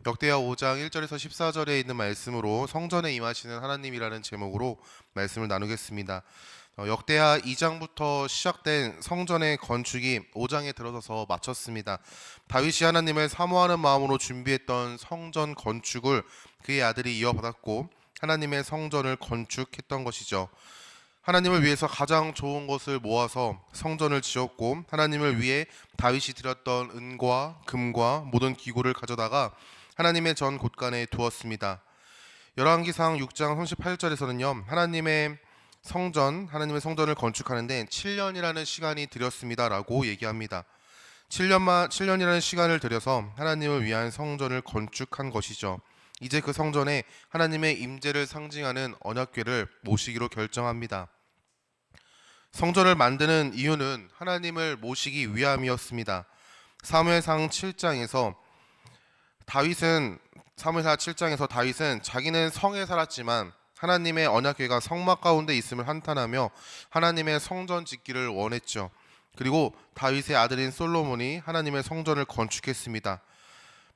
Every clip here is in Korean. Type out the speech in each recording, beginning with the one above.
역대하 5장 1절에서 14절에 있는 말씀으로 성전에 임하시는 하나님이라는 제목으로 말씀을 나누겠습니다. 역대하 2장부터 시작된 성전의 건축이 5장에 들어서서 마쳤습니다. 다윗이 하나님을 사모하는 마음으로 준비했던 성전 건축을 그의 아들이 이어받았고 하나님의 성전을 건축했던 것이죠. 하나님을 위해서 가장 좋은 것을 모아서 성전을 지었고 하나님을 위해 다윗이 드렸던 은과 금과 모든 기구를 가져다가 하나님의 전 곳간에 두었습니다. 열왕기상 6장 38절에서는요. 하나님의 성전을 건축하는데 7년이라는 시간이 들였습니다라고 얘기합니다. 7년이라는 시간을 들여서 하나님을 위한 성전을 건축한 것이죠. 이제 그 성전에 하나님의 임재를 상징하는 언약궤를 모시기로 결정합니다. 성전을 만드는 이유는 하나님을 모시기 위함이었습니다. 사무엘상 7장에서 다윗은 자기는 성에 살았지만 하나님의 언약궤가 성막 가운데 있음을 한탄하며 하나님의 성전 짓기를 원했죠. 그리고 다윗의 아들인 솔로몬이 하나님의 성전을 건축했습니다.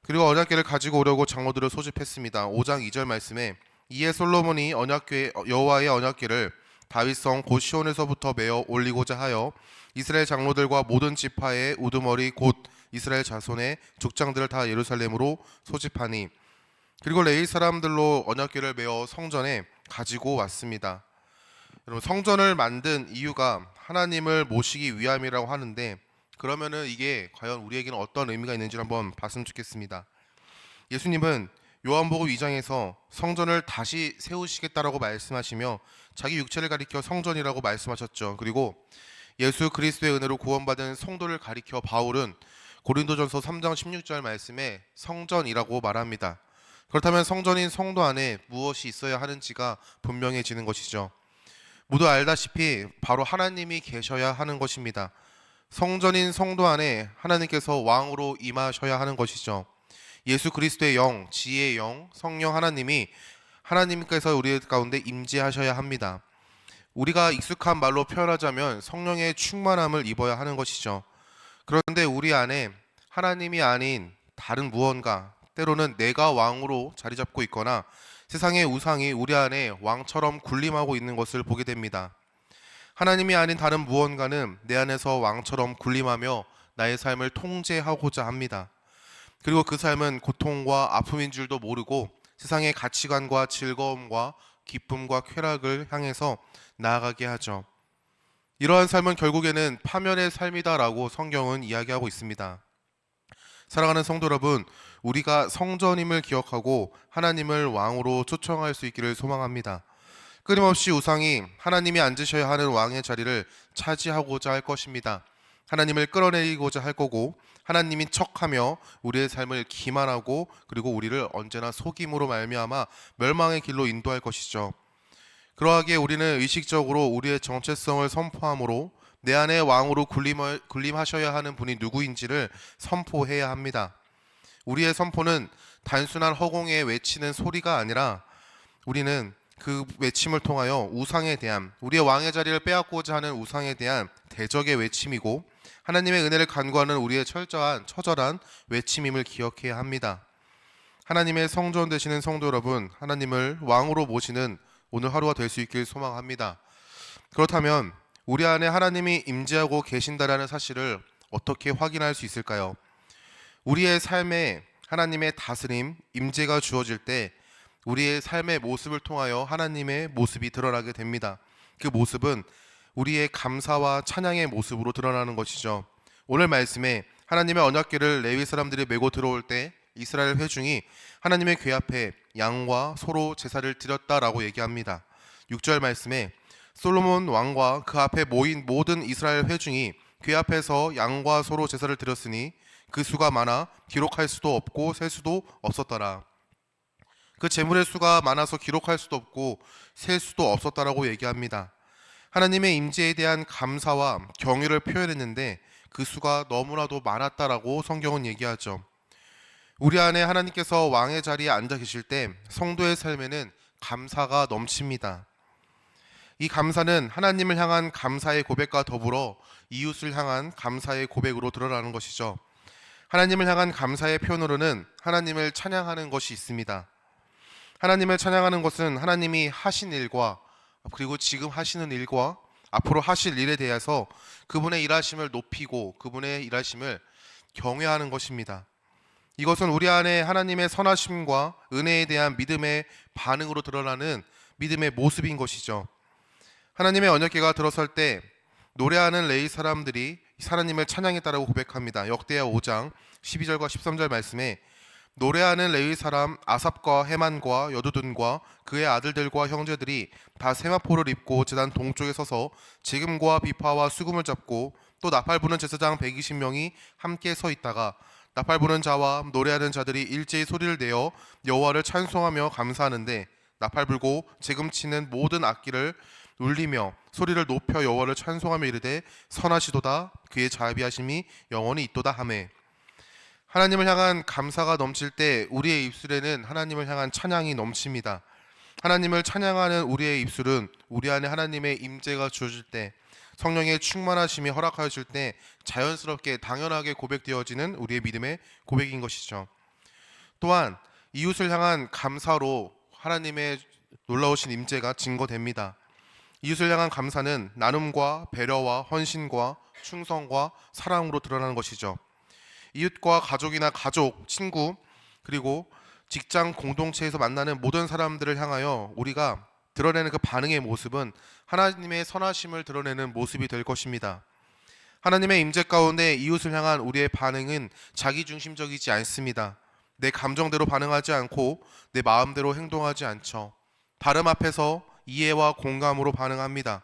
그리고 언약궤를 가지고 오려고 장로들을 소집했습니다. 5장 2절 말씀에 이에 솔로몬이 여호와의 언약궤를 다윗성 곧 시온에서부터 메어 올리고자 하여 이스라엘 장로들과 모든 지파의 우두머리 곧 이스라엘 자손의 족장들을 다 예루살렘으로 소집하니 그리고 레위 사람들로 언약궤를 메어 성전에 가지고 왔습니다. 여러분, 성전을 만든 이유가 하나님을 모시기 위함이라고 하는데 그러면은 이게 과연 우리에게는 어떤 의미가 있는지를 한번 봤으면 좋겠습니다. 예수님은 요한복음 2장에서 성전을 다시 세우시겠다라고 말씀하시며 자기 육체를 가리켜 성전이라고 말씀하셨죠. 그리고 예수 그리스도의 은혜로 구원받은 성도를 가리켜 바울은 고린도전서 3장 16절 말씀에 성전이라고 말합니다. 그렇다면 성전인 성도 안에 무엇이 있어야 하는지가 분명해지는 것이죠. 모두 알다시피 바로 하나님이 계셔야 하는 것입니다. 성전인 성도 안에 하나님께서 왕으로 임하셔야 하는 것이죠. 예수 그리스도의 영, 지혜의 영, 성령 하나님께서 우리 가운데 임재하셔야 합니다. 우리가 익숙한 말로 표현하자면 성령의 충만함을 입어야 하는 것이죠. 그런데 우리 안에 하나님이 아닌 다른 무언가, 때로는 내가 왕으로 자리 잡고 있거나 세상의 우상이 우리 안에 왕처럼 군림하고 있는 것을 보게 됩니다. 하나님이 아닌 다른 무언가는 내 안에서 왕처럼 군림하며 나의 삶을 통제하고자 합니다. 그리고 그 삶은 고통과 아픔인 줄도 모르고 세상의 가치관과 즐거움과 기쁨과 쾌락을 향해서 나아가게 하죠. 이러한 삶은 결국에는 파멸의 삶이다라고 성경은 이야기하고 있습니다. 사랑하는 성도 여러분, 우리가 성전임을 기억하고 하나님을 왕으로 초청할 수 있기를 소망합니다. 끊임없이 우상이 하나님이 앉으셔야 하는 왕의 자리를 차지하고자 할 것입니다. 하나님을 끌어내리고자 할 거고 하나님인 척하며 우리의 삶을 기만하고 그리고 우리를 언제나 속임으로 말미암아 멸망의 길로 인도할 것이죠. 그러하기에 우리는 의식적으로 우리의 정체성을 선포함으로 내 안에 왕으로 군림하셔야 하는 분이 누구인지를 선포해야 합니다. 우리의 선포는 단순한 허공에 외치는 소리가 아니라 우리는 그 외침을 통하여 우상에 대한, 우리의 왕의 자리를 빼앗고자 하는 우상에 대한 대적의 외침이고 하나님의 은혜를 간구하는 우리의 처절한 외침임을 기억해야 합니다. 하나님의 성전 되시는 성도 여러분, 하나님을 왕으로 모시는 오늘 하루가 될 수 있길 소망합니다. 그렇다면 우리 안에 하나님이 임재하고 계신다라는 사실을 어떻게 확인할 수 있을까요? 우리의 삶에 하나님의 다스림, 임재가 주어질 때 우리의 삶의 모습을 통하여 하나님의 모습이 드러나게 됩니다. 그 모습은 우리의 감사와 찬양의 모습으로 드러나는 것이죠. 오늘 말씀에 하나님의 언약궤를 레위 사람들이 메고 들어올 때 이스라엘 회중이 하나님의 궤 앞에 양과 소로 제사를 드렸다라고 얘기합니다. 6절 말씀에 솔로몬 왕과 그 앞에 모인 모든 이스라엘 회중이 궤 앞에서 양과 소로 제사를 드렸으니 그 수가 많아 기록할 수도 없고 셀 수도 없었더라. 그 제물의 수가 많아서 기록할 수도 없고 셀 수도 없었다라고 얘기합니다. 하나님의 임재에 대한 감사와 경외를 표현했는데 그 수가 너무나도 많았다라고 성경은 얘기하죠. 우리 안에 하나님께서 왕의 자리에 앉아 계실 때 성도의 삶에는 감사가 넘칩니다. 이 감사는 하나님을 향한 감사의 고백과 더불어 이웃을 향한 감사의 고백으로 드러나는 것이죠. 하나님을 향한 감사의 표현으로는 하나님을 찬양하는 것이 있습니다. 하나님을 찬양하는 것은 하나님이 하신 일과 그리고 지금 하시는 일과 앞으로 하실 일에 대해서 그분의 일하심을 높이고 그분의 일하심을 경외하는 것입니다. 이것은 우리 안에 하나님의 선하심과 은혜에 대한 믿음의 반응으로 드러나는 믿음의 모습인 것이죠. 하나님의 언약궤가 들어설 때 노래하는 레위 사람들이 하나님을 찬양했다라고 고백합니다. 역대하 5장 12절과 13절 말씀에 노래하는 레위 사람 아삽과 헤만과 여두둔과 그의 아들들과 형제들이 다 세마포를 입고 제단 동쪽에 서서 지금과 비파와 수금을 잡고 또 나팔 부는 제사장 120명이 함께 서 있다가 나팔 부는 자와 노래하는 자들이 일제히 소리를 내어 여호와를 찬송하며 감사하는데 나팔 불고 재금 치는 모든 악기를 울리며 소리를 높여 여호와를 찬송하며 이르되 선하시도다 그의 자비하심이 영원히 있도다 하매. 하나님을 향한 감사가 넘칠 때 우리의 입술에는 하나님을 향한 찬양이 넘칩니다. 하나님을 찬양하는 우리의 입술은 우리 안에 하나님의 임재가 주어질 때, 성령의 충만하심이 허락하여질 때 자연스럽게 당연하게 고백되어지는 우리의 믿음의 고백인 것이죠. 또한 이웃을 향한 감사로 하나님의 놀라우신 임재가 증거됩니다. 이웃을 향한 감사는 나눔과 배려와 헌신과 충성과 사랑으로 드러나는 것이죠. 이웃과 가족이나 가족, 친구, 그리고 직장 공동체에서 만나는 모든 사람들을 향하여 우리가 드러내는 그 반응의 모습은 하나님의 선하심을 드러내는 모습이 될 것입니다. 하나님의 임재 가운데 이웃을 향한 우리의 반응은 자기중심적이지 않습니다. 내 감정대로 반응하지 않고 내 마음대로 행동하지 않죠. 다름 앞에서 이해와 공감으로 반응합니다.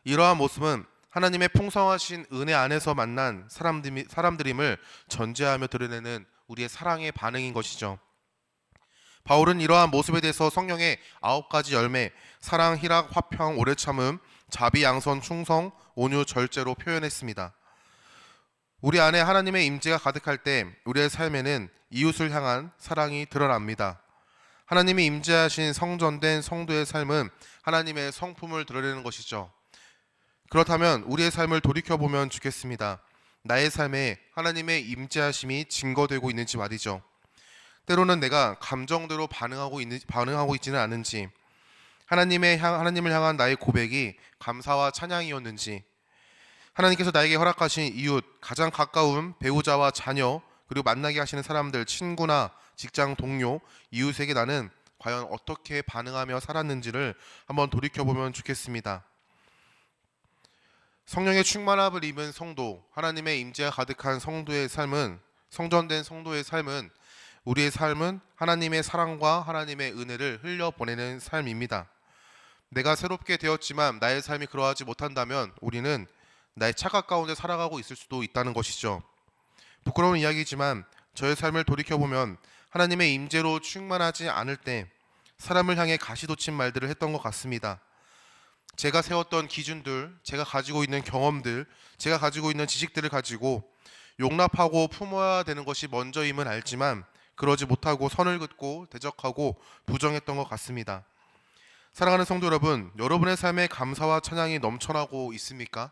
이러한 모습은 하나님의 풍성하신 은혜 안에서 만난 사람들임을 전제하며 드러내는 우리의 사랑의 반응인 것이죠. 바울은 이러한 모습에 대해서 성령의 9가지 열매, 사랑, 희락, 화평, 오래 참음, 자비, 양선, 충성, 온유, 절제로 표현했습니다. 우리 안에 하나님의 임재가 가득할 때 우리의 삶에는 이웃을 향한 사랑이 드러납니다. 하나님이 임재하신 성전된 성도의 삶은 하나님의 성품을 드러내는 것이죠. 그렇다면 우리의 삶을 돌이켜보면 좋겠습니다. 나의 삶에 하나님의 임재하심이 증거되고 있는지 말이죠. 때로는 내가 감정대로 반응하고 있지는 않은지, 하나님을 향한 나의 고백이 감사와 찬양이었는지, 하나님께서 나에게 허락하신 이웃, 가장 가까운 배우자와 자녀, 그리고 만나게 하시는 사람들, 친구나 직장 동료, 이웃에게 나는 과연 어떻게 반응하며 살았는지를 한번 돌이켜보면 좋겠습니다. 성령의 충만함을 입은 성도, 하나님의 임재가 가득한 성도의 삶은, 성전된 성도의 삶은, 우리의 삶은 하나님의 사랑과 하나님의 은혜를 흘려보내는 삶입니다. 내가 새롭게 되었지만 나의 삶이 그러하지 못한다면 우리는 나의 착각 가운데 살아가고 있을 수도 있다는 것이죠. 부끄러운 이야기지만 저의 삶을 돌이켜보면 하나님의 임재로 충만하지 않을 때 사람을 향해 가시돋친 말들을 했던 것 같습니다. 제가 세웠던 기준들, 제가 가지고 있는 경험들, 제가 가지고 있는 지식들을 가지고 용납하고 품어야 되는 것이 먼저임은 알지만 그러지 못하고 선을 긋고 대적하고 부정했던 것 같습니다. 사랑하는 성도 여러분, 여러분의 삶에 감사와 찬양이 넘쳐나고 있습니까?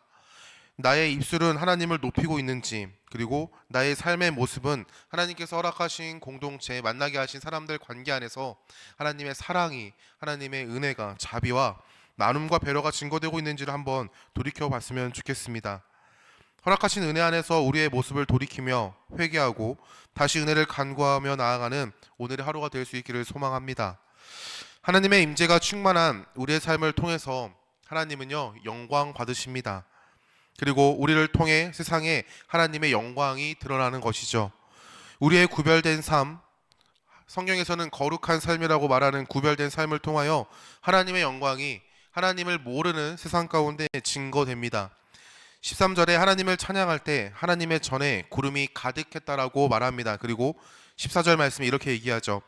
나의 입술은 하나님을 높이고 있는지, 그리고 나의 삶의 모습은 하나님께서 허락하신 공동체, 만나게 하신 사람들 관계 안에서 하나님의 사랑이, 하나님의 은혜가, 자비와 나눔과 배려가 증거되고 있는지를 한번 돌이켜봤으면 좋겠습니다. 허락하신 은혜 안에서 우리의 모습을 돌이키며 회개하고 다시 은혜를 간구하며 나아가는 오늘의 하루가 될 수 있기를 소망합니다. 하나님의 임재가 충만한 우리의 삶을 통해서 하나님은요, 영광 받으십니다. 그리고 우리를 통해 세상에 하나님의 영광이 드러나는 것이죠. 우리의 구별된 삶, 성경에서는 거룩한 삶이라고 말하는 구별된 삶을 통하여 하나님의 영광이 하나님을 모르는 세상 가운데 증거됩니다. 13절에 하나님을 찬양할 때 하나님의 전에 구름이 가득했다라고 말합니다. 그리고 14절 말씀이 이렇게 얘기하죠.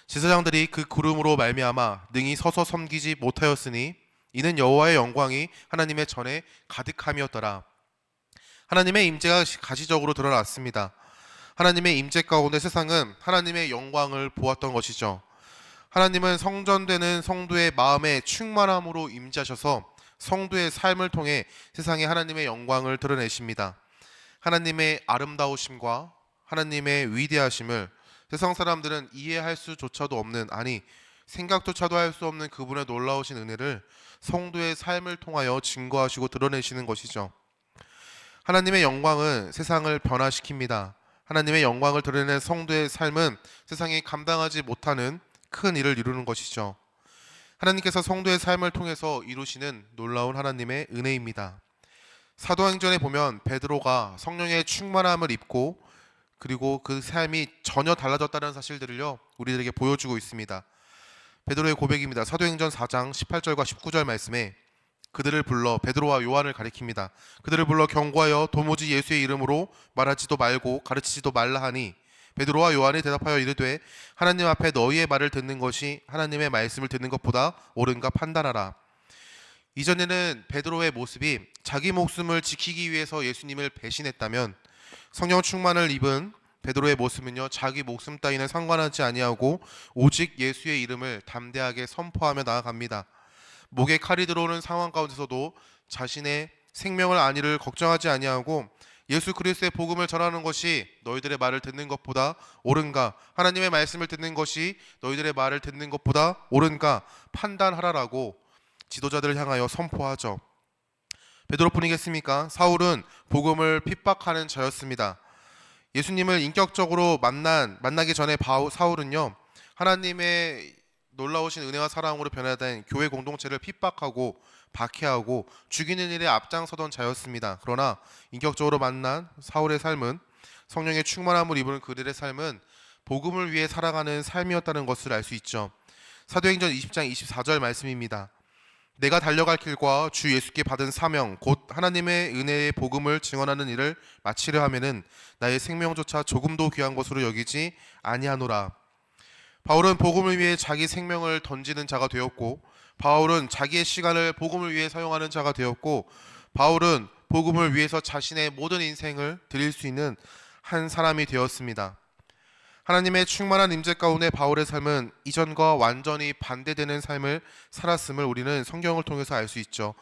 제사장들이 그 구름으로 말미암아 능히 서서 섬기지 못하였으니 이는 여호와의 영광이 하나님의 전에 가득함이었더라. 하나님의 임재가 가시적으로 드러났습니다. 하나님의 임재 가운데 세상은 하나님의 영광을 보았던 것이죠. 하나님은 성전되는 성도의 마음에 충만함으로 임재하셔서 성도의 삶을 통해 세상에 하나님의 영광을 드러내십니다. 하나님의 아름다우심과 하나님의 위대하심을 세상 사람들은 이해할 수조차도 없는, 아니 생각조차도 할 수 없는 그분의 놀라우신 은혜를 성도의 삶을 통하여 증거하시고 드러내시는 것이죠. 하나님의 영광은 세상을 변화시킵니다. 하나님의 영광을 드러내는 성도의 삶은 세상이 감당하지 못하는 큰 일을 이루는 것이죠. 하나님께서 성도의 삶을 통해서 이루시는 놀라운 하나님의 은혜입니다. 사도행전에 보면 베드로가 성령의 충만함을 입고 그리고 그 삶이 전혀 달라졌다는 사실들을요 우리들에게 보여주고 있습니다. 베드로의 고백입니다. 사도행전 4장 18절과 19절 말씀에 그들을 불러, 베드로와 요한을 가리킵니다. 그들을 불러 경고하여 도무지 예수의 이름으로 말하지도 말고 가르치지도 말라 하니 베드로와 요한이 대답하여 이르되 하나님 앞에 너희의 말을 듣는 것이 하나님의 말씀을 듣는 것보다 옳은가 판단하라. 이전에는 베드로의 모습이 자기 목숨을 지키기 위해서 예수님을 배신했다면, 성령 충만을 입은 베드로의 모습은요 자기 목숨 따위는 상관하지 아니하고 오직 예수의 이름을 담대하게 선포하며 나아갑니다. 목에 칼이 들어오는 상황 가운데서도 자신의 생명을 안위를 걱정하지 아니하고 예수 그리스도의 복음을 전하는 것이 너희들의 말을 듣는 것보다 옳은가, 하나님의 말씀을 듣는 것이 너희들의 말을 듣는 것보다 옳은가 판단하라라고 지도자들을 향하여 선포하죠. 베드로뿐이겠습니까? 사울은 복음을 핍박하는 자였습니다. 예수님을 인격적으로 만나기 전에 사울은요 하나님의 놀라우신 은혜와 사랑으로 변화된 교회 공동체를 핍박하고 박해하고 죽이는 일에 앞장서던 자였습니다. 그러나 인격적으로 만난 사울의 삶은, 성령의 충만함을 입은 그들의 삶은 복음을 위해 살아가는 삶이었다는 것을 알 수 있죠. 사도행전 20장 24절 말씀입니다. 내가 달려갈 길과 주 예수께 받은 사명 곧 하나님의 은혜의 복음을 증언하는 일을 마치려 하면은 나의 생명조차 조금도 귀한 것으로 여기지 아니하노라. 바울은 복음을 위해 자기 생명을 던지는 자가 되었고, 바울은 자기의 시간을 복음을 위해 사용하는 자가 되었고, 바울은 복음을 위해서 자신의 모든 인생을 드릴 수 있는 한 사람이 되었습니다. 하나님의 충만한 임재 가운데 바울의 삶은 이전과 완전히 반대되는 삶을 살았음을 우리는 성경을 통해서 알 수 있죠.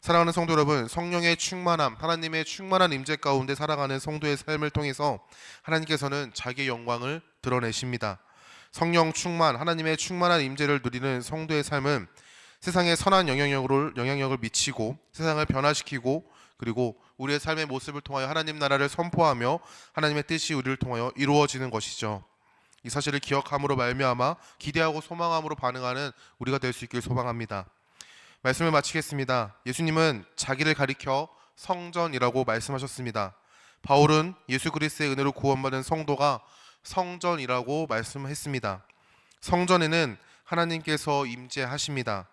사랑하는 성도 여러분, 성령의 충만함, 하나님의 충만한 임재 가운데 살아가는 성도의 삶을 통해서 하나님께서는 자기의 영광을 드러내십니다. 성령 충만, 하나님의 충만한 임재를 누리는 성도의 삶은 세상에 선한 영향력을 미치고 세상을 변화시키고, 그리고 우리의 삶의 모습을 통하여 하나님 나라를 선포하며 하나님의 뜻이 우리를 통하여 이루어지는 것이죠. 이 사실을 기억함으로 말미암아 기대하고 소망함으로 반응하는 우리가 될 수 있길 소망합니다. 말씀을 마치겠습니다. 예수님은 자기를 가리켜 성전이라고 말씀하셨습니다. 바울은 예수 그리스도의 은혜로 구원받은 성도가 성전이라고 말씀했습니다. 성전에는 하나님께서 임재하십니다.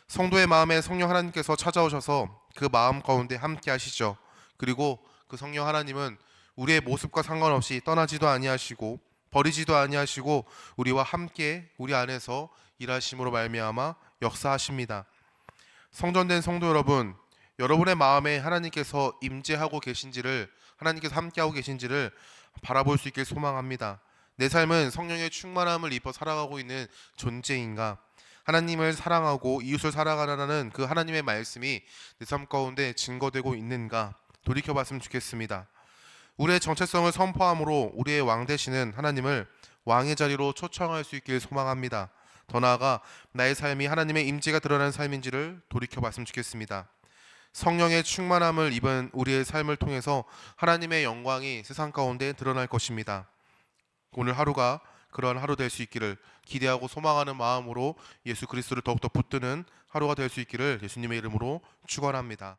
성도의 마음에 성령 하나님께서 찾아오셔서 그 마음 가운데 함께 하시죠. 그리고 그 성령 하나님은 우리의 모습과 상관없이 떠나지도 아니하시고 버리지도 아니하시고 우리와 함께 우리 안에서 일하심으로 말미암아 역사하십니다. 성전된 성도 여러분, 여러분의 마음에 하나님께서 임재하고 계신지를, 하나님께서 함께하고 계신지를 바라볼 수 있길 소망합니다. 내 삶은 성령의 충만함을 입어 살아가고 있는 존재인가? 하나님을 사랑하고 이웃을 사랑하라는 그 하나님의 말씀이 내 삶 가운데 증거되고 있는가? 돌이켜봤으면 좋겠습니다. 우리의 정체성을 선포함으로 우리의 왕 되시는 하나님을 왕의 자리로 초청할 수 있길 소망합니다. 더 나아가 나의 삶이 하나님의 임재가 드러나는 삶인지를 돌이켜봤으면 좋겠습니다. 성령의 충만함을 입은 우리의 삶을 통해서 하나님의 영광이 세상 가운데 드러날 것입니다. 오늘 하루가 그러한 하루 될 수 있기를 기대하고 소망하는 마음으로 예수 그리스도를 더욱더 붙드는 하루가 될 수 있기를 예수님의 이름으로 축원합니다.